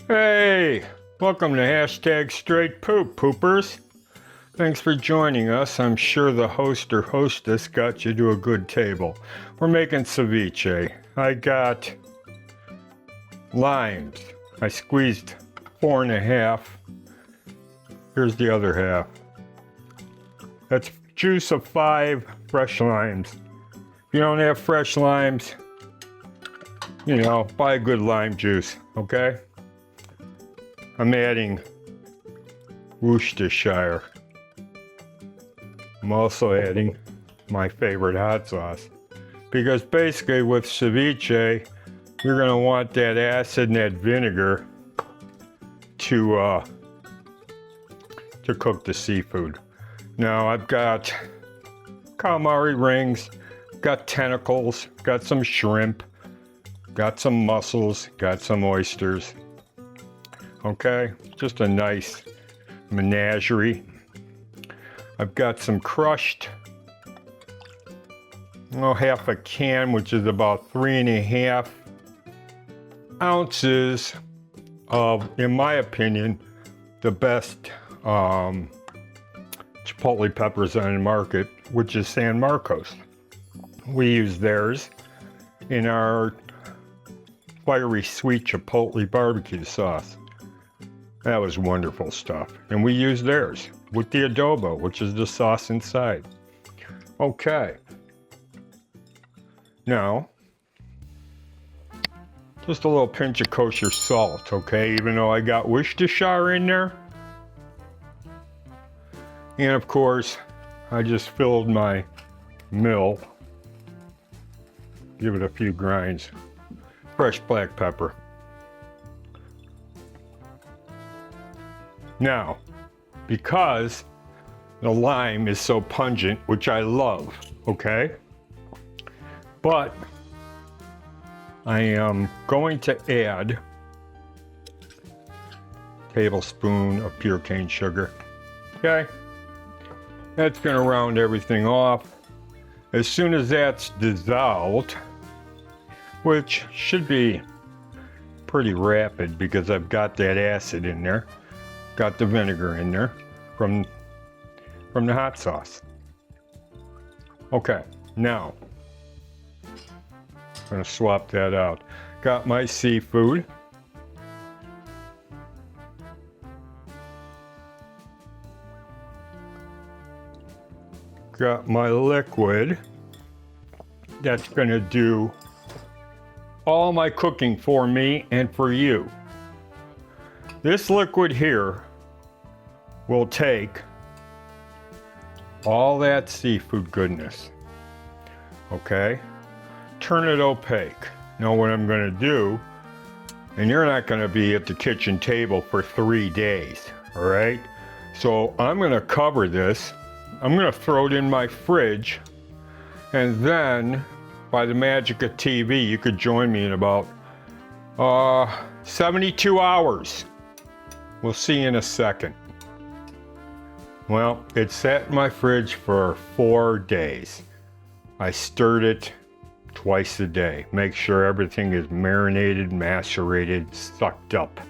Hey, welcome to hashtag Straight Poop, poopers. Thanks for joining us. I'm sure the host or hostess got you to a good table. We're making ceviche. I got limes. I squeezed 4.5. Here's the other half. That's juice of 5 fresh limes. If you don't have fresh limes, you know, buy a good lime juice, okay? I'm adding Worcestershire. I'm also adding my favorite hot sauce. Because basically with ceviche, you're gonna want that acid and that vinegar to cook the seafood. Now I've got calamari rings, got tentacles, got some shrimp, got some mussels, got some oysters. Okay, just a nice menagerie. I've got some crushed, half a can, which is about 3.5 ounces of, in my opinion, the best chipotle peppers on the market, which is San Marcos. We use theirs in our fiery sweet chipotle barbecue sauce. That was wonderful stuff. And we use theirs with the adobo, which is the sauce inside. Okay. Now, just a little pinch of kosher salt, okay? Even though I got Worcestershire in there. And of course, I just filled my mill. Give it a few grinds. Fresh black pepper. Now, because the lime is so pungent, which I love, okay? But I am going to add a tablespoon of pure cane sugar, okay? That's gonna round everything off. As soon as that's dissolved, which should be pretty rapid because I've got that acid in there, got the vinegar in there from the hot sauce. Okay, now I'm gonna swap that out. Got my seafood. Got my liquid. That's gonna do all my cooking for me and for you. This liquid here will take all that seafood goodness, okay? Turn it opaque. Now what I'm gonna do, and you're not gonna be at the kitchen table for 3 days, all right? So I'm gonna cover this. I'm gonna throw it in my fridge, and then by the magic of TV, you could join me in about 72 hours. We'll see you in a second. Well, it sat in my fridge for 4 days. I stirred it twice a day. Make sure everything is marinated, macerated, sucked up.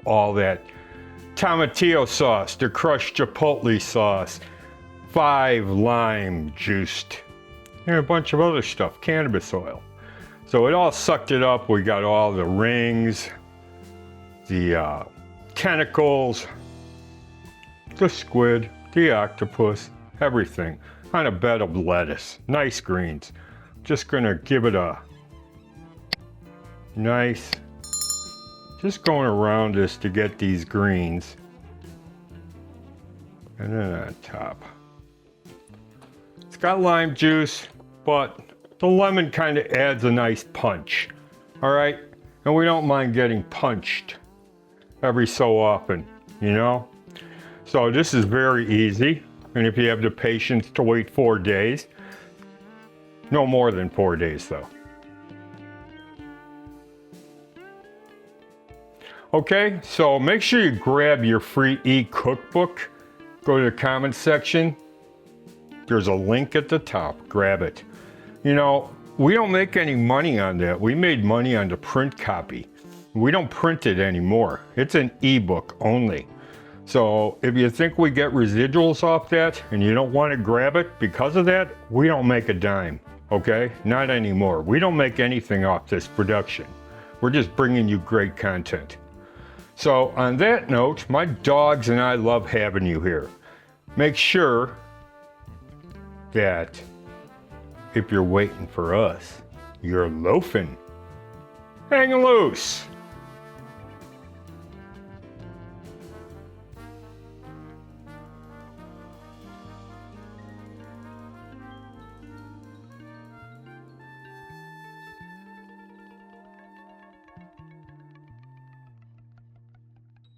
All that tomatillo sauce, the crushed chipotle sauce, 5 lime juiced, and a bunch of other stuff, cannabis oil. So it all sucked it up. We got all the rings, the tentacles, the squid, the octopus, everything on a bed of lettuce. Nice greens. Just gonna give it a nice, just going around this to get these greens. And then on top. It's got lime juice, but the lemon kind of adds a nice punch. All right? And we don't mind getting punched every so often, you know? So this is very easy. And if you have the patience to wait 4 days, no more than 4 days though. Okay, so make sure you grab your free e-cookbook. Go to the comments section. There's a link at the top, grab it. You know, we don't make any money on that. We made money on the print copy. We don't print it anymore. It's an ebook only. So if you think we get residuals off that and you don't want to grab it because of that, we don't make a dime, okay? Not anymore. We don't make anything off this production. We're just bringing you great content. So on that note, my dogs and I love having you here. Make sure that if you're waiting for us, you're loafing. Hang loose.